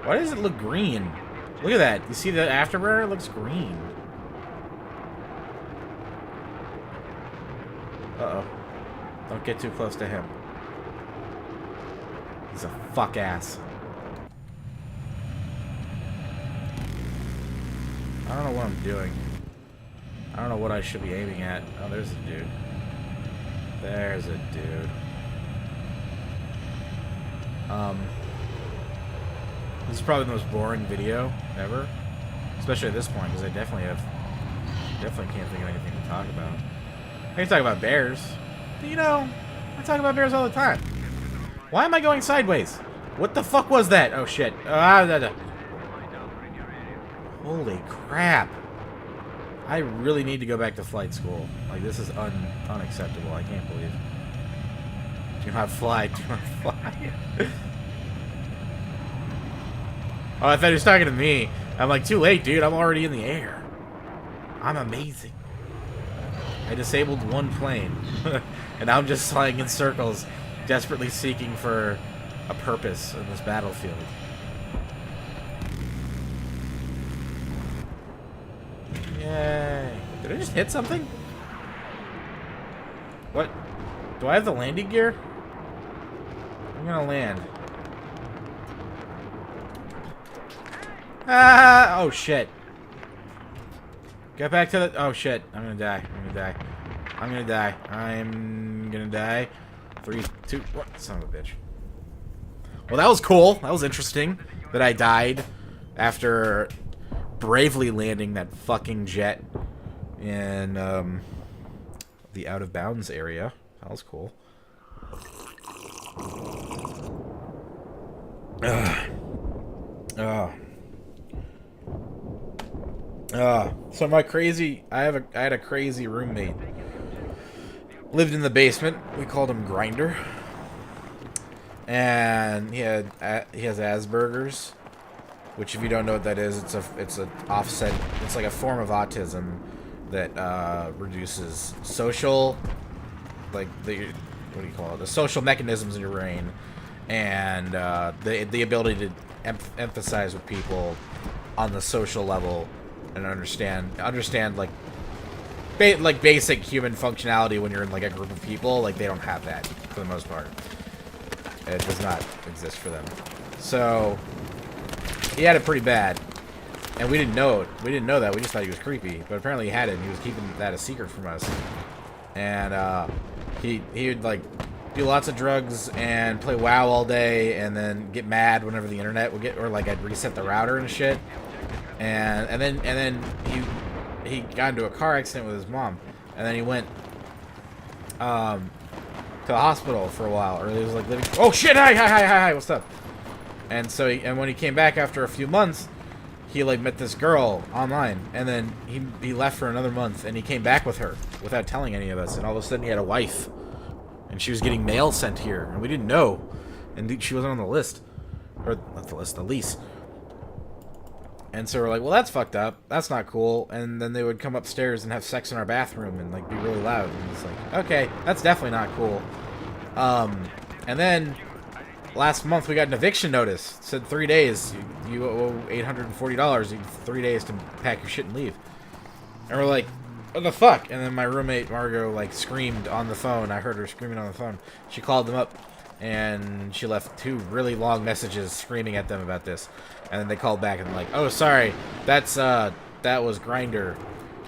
Why does it look green? Look at that. You see the afterburner? It looks green. Uh-oh. Don't get too close to him. He's a fuck ass. I don't know what I'm doing. I don't know what I should be aiming at. Oh, there's a dude. There's a dude. This is probably the most boring video ever. Especially at this point, because I definitely can't think of anything to talk about. I can talk about bears. But, you know, I talk about bears all the time. Why am I going sideways? What the fuck was that? Oh shit. Holy crap. I really need to go back to flight school. Like, this is unacceptable. I can't believe. Do not fly. Do not fly. Oh, I thought he was talking to me. I'm like, too late, dude. I'm already in the air. I'm amazing. I disabled one plane. And now I'm just flying in circles, desperately seeking for a purpose in this battlefield. Yay. Did I just hit something? What? Do I have the landing gear? I'm gonna land. Ah! Oh shit. Get back to the... Oh shit. I'm gonna die. I'm gonna die. I'm gonna die. I'm gonna die. 3, 2, 1. Son of a bitch. Well, that was cool. That was interesting. That I died after bravely landing that fucking jet in the out of bounds area. That was cool. So I had a crazy roommate. Lived in the basement. We called him Grinder. And he has Asperger's, which, if you don't know what that is, it's a offset. It's like a form of autism that reduces social, like what do you call it? The social mechanisms in your brain, and the ability to emphasize with people on the social level and understand like basic human functionality when you're in like a group of people. Like, they don't have that for the most part. It does not exist for them. So he had it pretty bad, and we didn't know it. We didn't know that. We just thought he was creepy. But apparently he had it, and he was keeping that a secret from us. And he would like do lots of drugs and play WoW all day, and then get mad whenever the internet would or like I'd reset the router and shit. And then he got into a car accident with his mom, and then he went to the hospital for a while, or he was like living. Oh shit! Hi! What's up? And so when he came back after a few months, he like met this girl online, and then he left for another month, and he came back with her without telling any of us, and all of a sudden he had a wife, and she was getting mail sent here, and we didn't know, and she wasn't on the list, or not the list, the lease. And so we're like, well, that's fucked up. That's not cool. And then they would come upstairs and have sex in our bathroom and like be really loud. And it's like, okay, that's definitely not cool. And then last month we got an eviction notice. It said 3 days. You owe $840. You have 3 days to pack your shit and leave. And we're like, what the fuck? And then my roommate Margot like screamed on the phone. I heard her screaming on the phone. She called them up, and she left 2 really long messages screaming at them about this. And then they called back and like, oh, sorry, that was Grinder.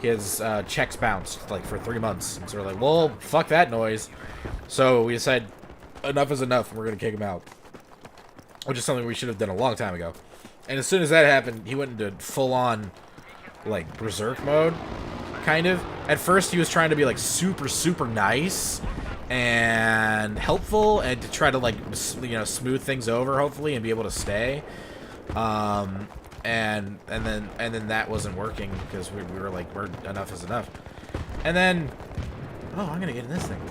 His checks bounced like for 3 months. And so we're like, well, fuck that noise. So we decided enough is enough, and we're gonna kick him out, which is something we should have done a long time ago. And as soon as that happened, he went into full-on like berserk mode, kind of. At first, he was trying to be like super nice and helpful, and to try to like smooth things over, hopefully, and be able to stay. And then that wasn't working because we were like, enough is enough. And then, oh, I'm gonna get in this thing.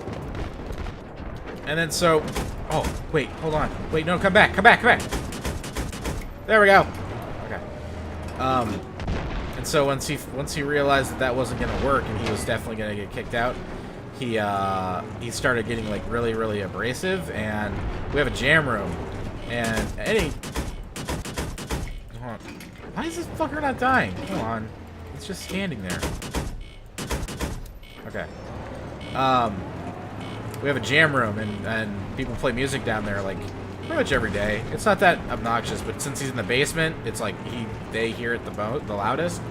And then so, oh wait, hold on, wait, no, come back. There we go. Okay. And so once he realized that wasn't gonna work and he was definitely gonna get kicked out, he started getting like really abrasive. And we have a jam room, and Why is this fucker not dying? Come on. It's just standing there. Okay. We have a jam room, and people play music down there, like, pretty much every day. It's not that obnoxious, but since he's in the basement, it's like they hear it the loudest.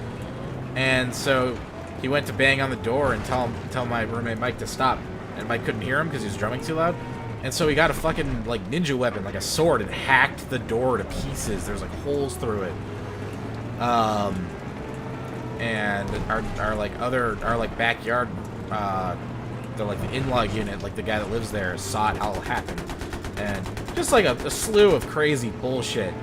And so he went to bang on the door and tell my roommate Mike to stop. And Mike couldn't hear him because he was drumming too loud. And so he got a fucking, like, ninja weapon, like a sword, and hacked the door to pieces. There's, like, holes through it. And our backyard, the in-law unit, like, the guy that lives there saw it all happen. And just, like, a slew of crazy bullshit.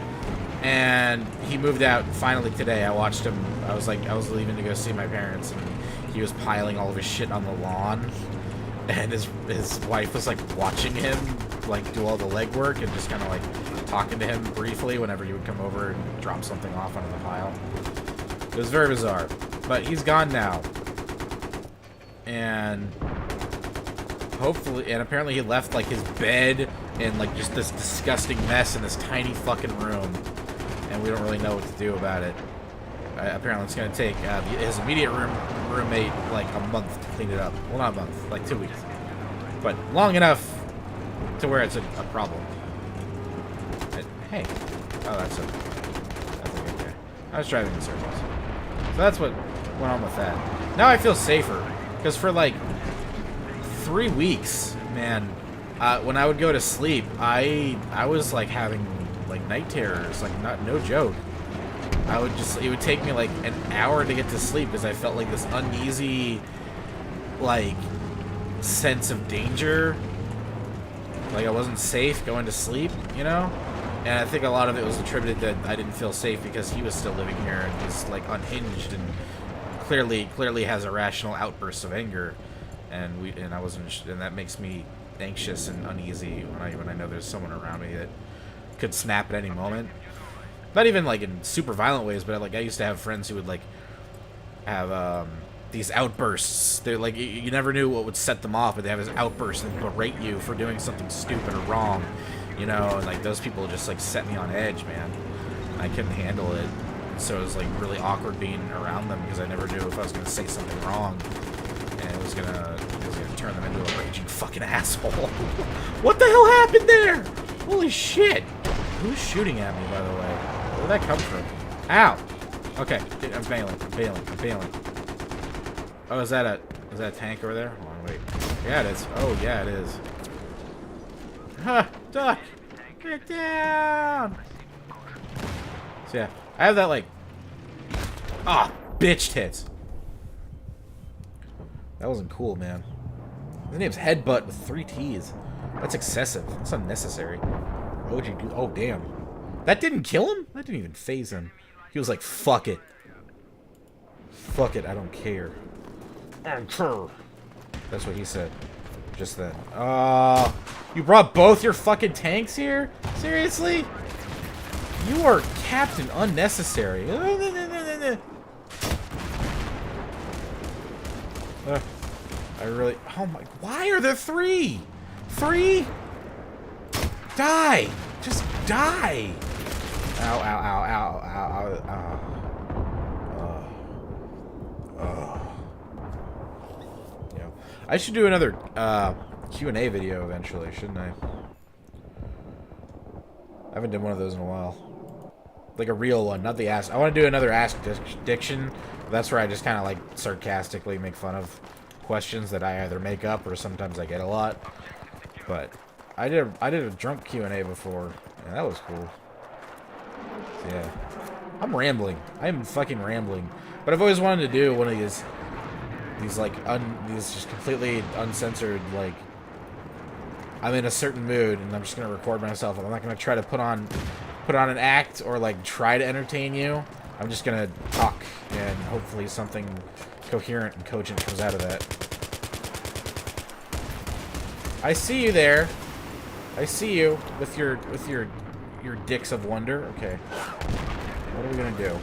And he moved out finally today. I watched him. I was leaving to go see my parents, and he was piling all of his shit on the lawn. And his wife was, like, watching him, like, do all the legwork and just kind of, like, talking to him briefly whenever he would come over and drop something off onto the pile. It was very bizarre. But he's gone now. And hopefully, and apparently he left, like, his bed and, like, just this disgusting mess in this tiny fucking room. And we don't really know what to do about it. Apparently it's going to take his immediate roommate like a month to clean it up. Well, not a month, like 2 weeks. But long enough to where it's a problem. Hey. Oh, that's okay. I was driving in circles. So that's what went on with that. Now I feel safer. Because for like 3 weeks, man, when I would go to sleep, I was like having like night terrors, like no joke. It would take me like an hour to get to sleep because I felt like this uneasy, like, sense of danger. Like I wasn't safe going to sleep, you know? And I think a lot of it was attributed that I didn't feel safe because he was still living here and he's like unhinged and clearly has irrational outbursts of anger. And that makes me anxious and uneasy when I know there's someone around me that could snap at any moment. Not even like in super violent ways, but like I used to have friends who would like have these outbursts. They're like you never knew what would set them off, but they have this outburst and berate you for doing something stupid or wrong, you know. And like those people just like set me on edge, man. I couldn't handle it, so it was like really awkward being around them because I never knew if I was gonna say something wrong, and it was gonna turn them into a raging fucking asshole. What the hell happened there? Holy shit! Who's shooting at me, by the way? Where'd that come from? Ow! Okay, I'm bailing. Oh, is that a tank over there? Hold on, wait. Yeah, it is. Oh, yeah, it is. Ha! Duck! Get down! So, yeah. I have that, like... Ah! Bitch tits! That wasn't cool, man. His name's Headbutt with 3 T's. That's excessive. That's unnecessary. What would you do? Oh, damn. That didn't kill him? That didn't even phase him. He was like, fuck it. Fuck it, I don't care. I don't care. That's what he said. Just then. You brought both your fucking tanks here? Seriously? You are Captain Unnecessary. I really... Oh my... Why are there 3? 3? Die! Just die! Ow, ow, ow, ow, ow, ow. Yeah. I should do another Q&A video eventually, shouldn't I? I haven't done one of those in a while. Like a real one, not the Ask. I want to do another Ask Diction. That's where I just kind of like sarcastically make fun of questions that I either make up or sometimes I get a lot. But I did a drunk Q&A before, and that was cool. So, yeah. I'm rambling. I am fucking rambling. But I've always wanted to do one of these like these just completely uncensored, like, I'm in a certain mood and I'm just gonna record myself. I'm not gonna try to put on an act or like try to entertain you. I'm just gonna talk and hopefully something coherent and cogent comes out of that. I see you there. I see you with your dicks of wonder. Okay. What are we gonna do?